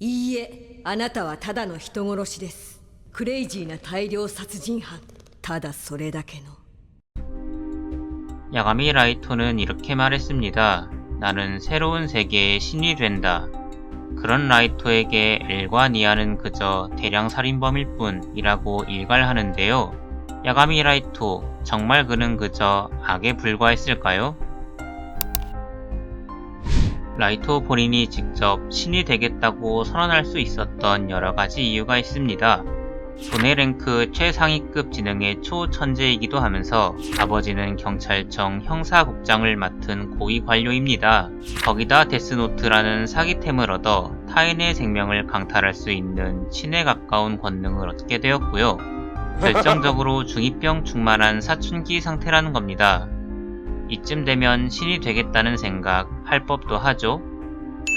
いいえ、あなたはただの人殺しです。クレイジーな大量殺人犯。ただそれだけの。 야가미 라이토는 이렇게 말했습니다. 나는 새로운 세계의 신이 된다. 그런 라이토에게 엘과 니아는 그저 대량 살인범일 뿐이라고 일갈하는데요. 야가미 라이토, 정말 그는 그저 악에 불과했을까요? 라이토 본인이 직접 신이 되겠다고 선언할 수 있었던 여러가지 이유가 있습니다. 돈의 랭크 최상위급 지능의 초천재이기도 하면서 아버지는 경찰청 형사국장을 맡은 고위 관료입니다. 거기다 데스노트라는 사기템을 얻어 타인의 생명을 강탈할 수 있는 신에 가까운 권능을 얻게 되었고요. 결정적으로 중2병 충만한 사춘기 상태라는 겁니다. 이쯤 되면 신이 되겠다는 생각 할 법도 하죠.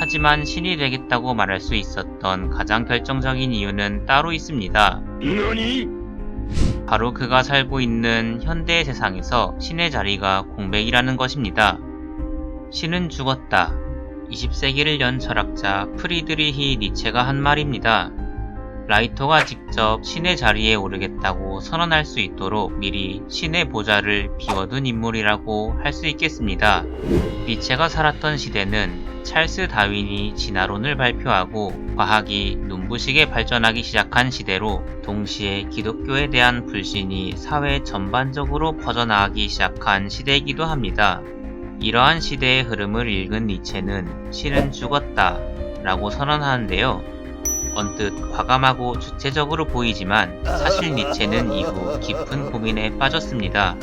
하지만 신이 되겠다고 말할 수 있었던 가장 결정적인 이유는 따로 있습니다. 바로 그가 살고 있는 현대 세상에서 신의 자리가 공백이라는 것입니다. 신은 죽었다. 20세기를 연 철학자 프리드리히 니체가 한 말입니다. 라이토가 직접 신의 자리에 오르겠다고 선언할 수 있도록 미리 신의 보좌를 비워둔 인물이라고 할 수 있겠습니다. 니체가 살았던 시대는 찰스 다윈이 진화론을 발표하고 과학이 눈부시게 발전하기 시작한 시대로 동시에 기독교에 대한 불신이 사회 전반적으로 퍼져나가기 시작한 시대이기도 합니다. 이러한 시대의 흐름을 읽은 니체는 신은 죽었다 라고 선언하는데요. 언뜻 과감하고 주체적으로 보이지만 사실 니체는 이후 깊은 고민에 빠졌습니다.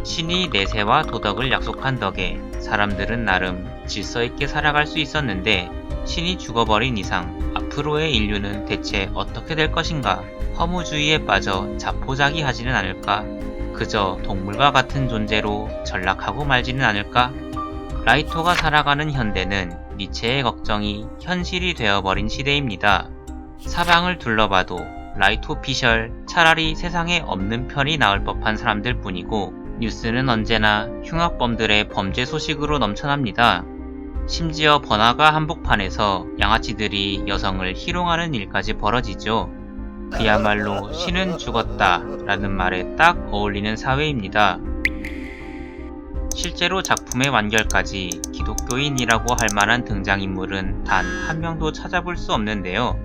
신이 내세와 도덕을 약속한 덕에 사람들은 나름 질서있게 살아갈 수 있었는데 신이 죽어버린 이상 앞으로의 인류는 대체 어떻게 될 것인가? 허무주의에 빠져 자포자기하지는 않을까? 그저 동물과 같은 존재로 전락하고 말지는 않을까? 라이토가 살아가는 현대는 니체의 걱정이 현실이 되어버린 시대입니다. 사방을 둘러봐도 라이토 피셜, 차라리 세상에 없는 편이 나을 법한 사람들 뿐이고 뉴스는 언제나 흉악범들의 범죄 소식으로 넘쳐납니다. 심지어 번화가 한복판에서 양아치들이 여성을 희롱하는 일까지 벌어지죠. 그야말로 신은 죽었다 라는 말에 딱 어울리는 사회입니다. 실제로 작품의 완결까지 기독교인이라고 할 만한 등장인물은 단 한 명도 찾아볼 수 없는데요.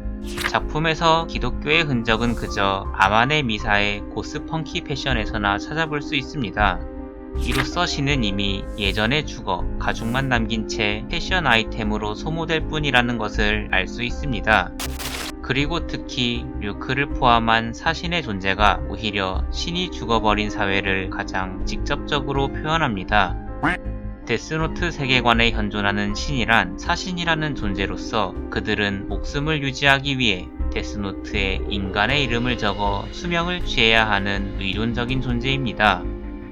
작품에서 기독교의 흔적은 그저 아만의 미사의 고스펑키 패션에서나 찾아볼 수 있습니다. 이로써 신은 이미 예전에 죽어 가죽만 남긴 채 패션 아이템으로 소모될 뿐이라는 것을 알 수 있습니다. 그리고 특히 류크를 포함한 사신의 존재가 오히려 신이 죽어버린 사회를 가장 직접적으로 표현합니다. 데스노트 세계관에 현존하는 신이란 사신이라는 존재로서 그들은 목숨을 유지하기 위해 데스노트에 인간의 이름을 적어 수명을 취해야 하는 의존적인 존재입니다.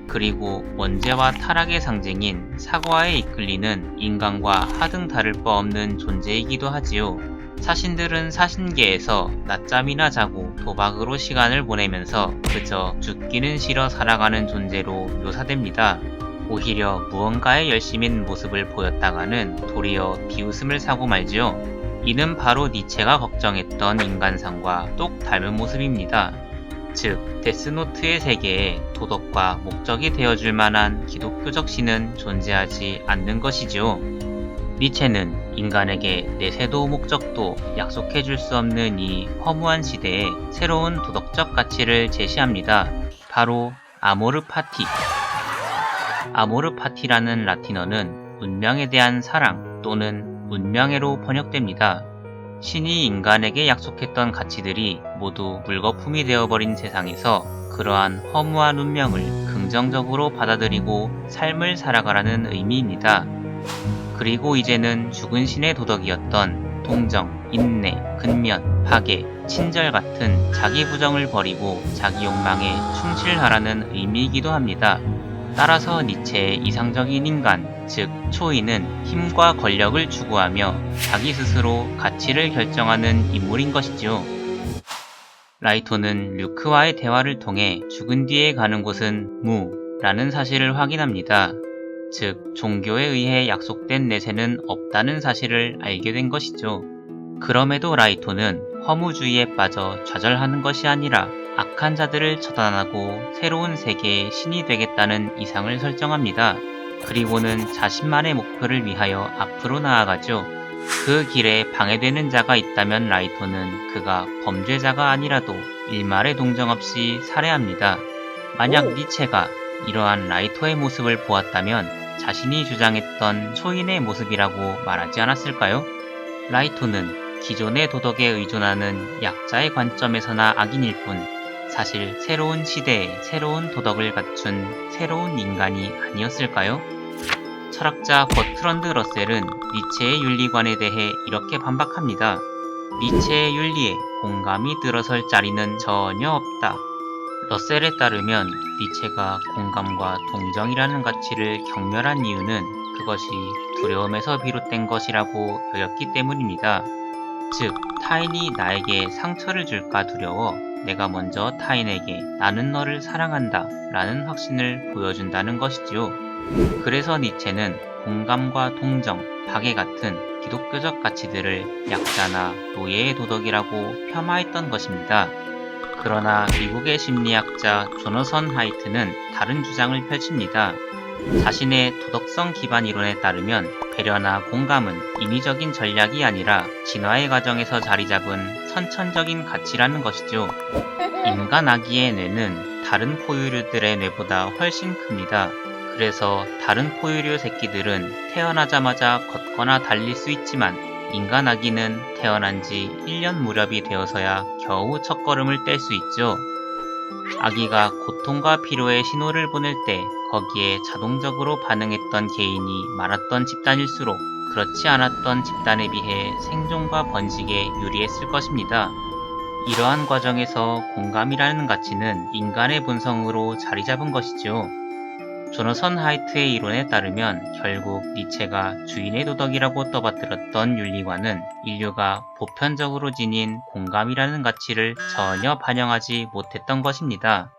그리고 원죄와 타락의 상징인 사과에 이끌리는 인간과 하등 다를 바 없는 존재이기도 하지요. 사신들은 사신계에서 낮잠이나 자고 도박으로 시간을 보내면서 그저 죽기는 싫어 살아가는 존재로 묘사됩니다. 오히려 무언가에 열심인 모습을 보였다가는 도리어 비웃음을 사고 말지요. 이는 바로 니체가 걱정했던 인간상과 똑 닮은 모습입니다. 즉, 데스노트의 세계에 도덕과 목적이 되어줄 만한 기독교적 신은 존재하지 않는 것이지요. 니체는 인간에게 내세도 목적도 약속해줄 수 없는 이 허무한 시대에 새로운 도덕적 가치를 제시합니다. 바로 아모르 파티. 아모르 파티라는 라틴어는 운명에 대한 사랑 또는 운명애로 번역됩니다. 신이 인간에게 약속했던 가치들이 모두 물거품이 되어버린 세상에서 그러한 허무한 운명을 긍정적으로 받아들이고 삶을 살아가라는 의미입니다. 그리고 이제는 죽은 신의 도덕이었던 동정, 인내, 근면, 파괴, 친절 같은 자기 부정을 버리고 자기 욕망에 충실하라는 의미이기도 합니다. 따라서 니체의 이상적인 인간, 즉 초인은 힘과 권력을 추구하며 자기 스스로 가치를 결정하는 인물인 것이지요. 라이토는 류크와의 대화를 통해 죽은 뒤에 가는 곳은 무라는 사실을 확인합니다. 즉 종교에 의해 약속된 내세는 없다는 사실을 알게 된 것이죠. 그럼에도 라이토는 허무주의에 빠져 좌절하는 것이 아니라 악한 자들을 처단하고 새로운 세계의 신이 되겠다는 이상을 설정합니다. 그리고는 자신만의 목표를 위하여 앞으로 나아가죠. 그 길에 방해되는 자가 있다면 라이토는 그가 범죄자가 아니라도 일말의 동정 없이 살해합니다. 만약 니체가 이러한 라이토의 모습을 보았다면 자신이 주장했던 초인의 모습이라고 말하지 않았을까요? 라이토는 기존의 도덕에 의존하는 약자의 관점에서나 악인일 뿐 사실 새로운 시대에 새로운 도덕을 갖춘 새로운 인간이 아니었을까요? 철학자 버트런드 러셀은 니체의 윤리관에 대해 이렇게 반박합니다. 니체의 윤리에 공감이 들어설 자리는 전혀 없다. 러셀에 따르면 니체가 공감과 동정이라는 가치를 경멸한 이유는 그것이 두려움에서 비롯된 것이라고 여겼기 때문입니다. 즉, 타인이 나에게 상처를 줄까 두려워 내가 먼저 타인에게 나는 너를 사랑한다 라는 확신을 보여준다는 것이지요. 그래서 니체는 공감과 동정, 박애 같은 기독교적 가치들을 약자나 노예의 도덕이라고 폄하했던 것입니다. 그러나 미국의 심리학자 조너선 하이트는 다른 주장을 펼칩니다. 자신의 도덕성 기반 이론에 따르면 배려나 공감은 인위적인 전략이 아니라 진화의 과정에서 자리 잡은 선천적인 가치라는 것이죠. 인간 아기의 뇌는 다른 포유류들의 뇌보다 훨씬 큽니다. 그래서 다른 포유류 새끼들은 태어나자마자 걷거나 달릴 수 있지만 인간 아기는 태어난 지 1년 무렵이 되어서야 겨우 첫걸음을 뗄 수 있죠. 아기가 고통과 피로의 신호를 보낼 때 거기에 자동적으로 반응했던 개인이 많았던 집단일수록 그렇지 않았던 집단에 비해 생존과 번식에 유리했을 것입니다. 이러한 과정에서 공감이라는 가치는 인간의 본성으로 자리 잡은 것이죠. 조너선 하이트의 이론에 따르면 결국 니체가 주인의 도덕이라고 떠받들었던 윤리관은 인류가 보편적으로 지닌 공감이라는 가치를 전혀 반영하지 못했던 것입니다.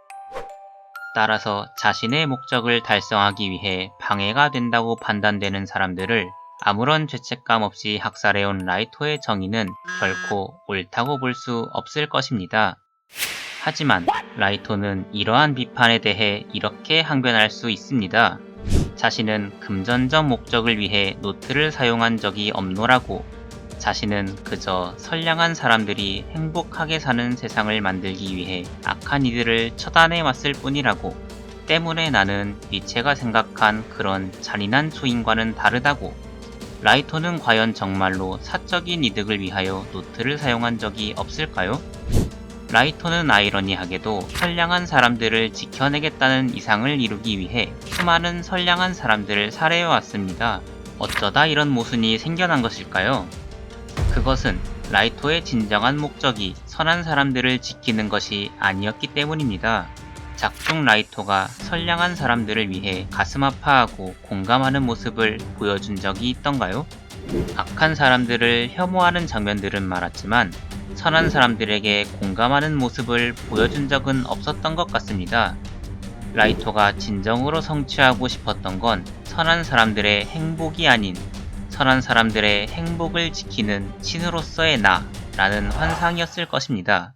따라서 자신의 목적을 달성하기 위해 방해가 된다고 판단되는 사람들을 아무런 죄책감 없이 학살해온 라이토의 정의는 결코 옳다고 볼 수 없을 것입니다. 하지만 라이토는 이러한 비판에 대해 이렇게 항변할 수 있습니다. 자신은 금전적 목적을 위해 노트를 사용한 적이 없노라고. 자신은 그저 선량한 사람들이 행복하게 사는 세상을 만들기 위해 악한 이들을 처단해 왔을 뿐이라고. 때문에 나는 니체가 생각한 그런 잔인한 초인과는 다르다고. 라이토는 과연 정말로 사적인 이득을 위하여 노트를 사용한 적이 없을까요? 라이토는 아이러니하게도 선량한 사람들을 지켜내겠다는 이상을 이루기 위해 수많은 선량한 사람들을 살해해왔습니다. 어쩌다 이런 모순이 생겨난 것일까요? 그것은 라이토의 진정한 목적이 선한 사람들을 지키는 것이 아니었기 때문입니다. 작중 라이토가 선량한 사람들을 위해 가슴 아파하고 공감하는 모습을 보여준 적이 있던가요? 악한 사람들을 혐오하는 장면들은 많았지만 선한 사람들에게 공감하는 모습을 보여준 적은 없었던 것 같습니다. 라이토가 진정으로 성취하고 싶었던 건 선한 사람들의 행복이 아닌 선한 사람들의 행복을 지키는 신으로서의 나라는 환상이었을 것입니다.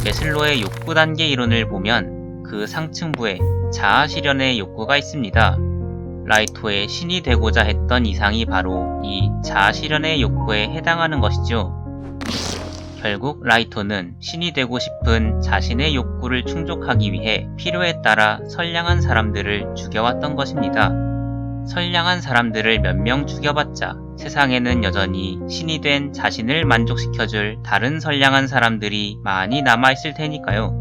메슬로의 욕구 단계 이론을 보면 그 상층부에 자아 실현의 욕구가 있습니다. 라이토의 신이 되고자 했던 이상이 바로 이 자아 실현의 욕구에 해당하는 것이죠. 결국 라이토는 신이 되고 싶은 자신의 욕구를 충족하기 위해 필요에 따라 선량한 사람들을 죽여왔던 것입니다. 선량한 사람들을 몇 명 죽여봤자 세상에는 여전히 신이 된 자신을 만족시켜줄 다른 선량한 사람들이 많이 남아있을 테니까요.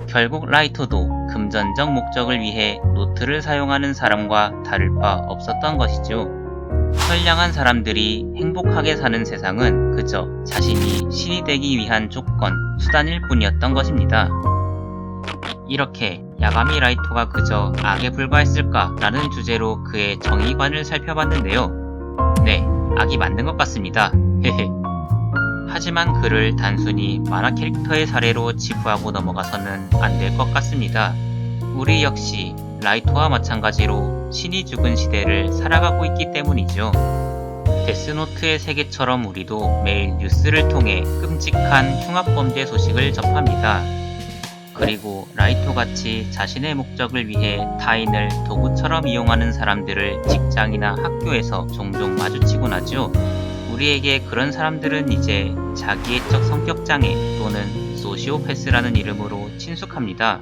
결국 라이토도 금전적 목적을 위해 노트를 사용하는 사람과 다를 바 없었던 것이죠. 선량한 사람들이 행복하게 사는 세상은 그저 자신이 신이 되기 위한 조건, 수단일 뿐이었던 것입니다. 이렇게 야가미 라이토가 그저 악에 불과했을까 라는 주제로 그의 정의관을 살펴봤는데요. 네, 악이 맞는 것 같습니다. 헤헤. 하지만 그를 단순히 만화 캐릭터의 사례로 치부하고 넘어가서는 안 될 것 같습니다. 우리 역시 라이토와 마찬가지로 신이 죽은 시대를 살아가고 있기 때문이죠. 데스노트의 세계처럼 우리도 매일 뉴스를 통해 끔찍한 흉악범죄 소식을 접합니다. 그리고 라이토같이 자신의 목적을 위해 타인을 도구처럼 이용하는 사람들을 직장이나 학교에서 종종 마주치곤 하죠. 우리에게 그런 사람들은 이제 자기애적 성격장애 또는 소시오패스라는 이름으로 친숙합니다.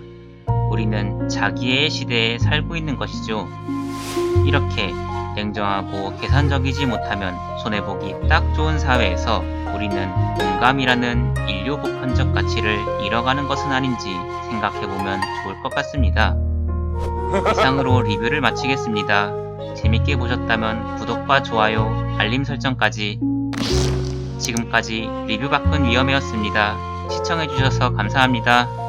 우리는 자기애의 시대에 살고 있는 것이죠. 이렇게 냉정하고 계산적이지 못하면 손해보기 딱 좋은 사회에서 우리는 공감이라는 인류 보편적 가치를 잃어가는 것은 아닌지 생각해보면 좋을 것 같습니다. 이상으로 리뷰를 마치겠습니다. 재밌게 보셨다면 구독과 좋아요, 알림 설정까지. 지금까지 리뷰 바꾼 위험이었습니다. 시청해주셔서 감사합니다.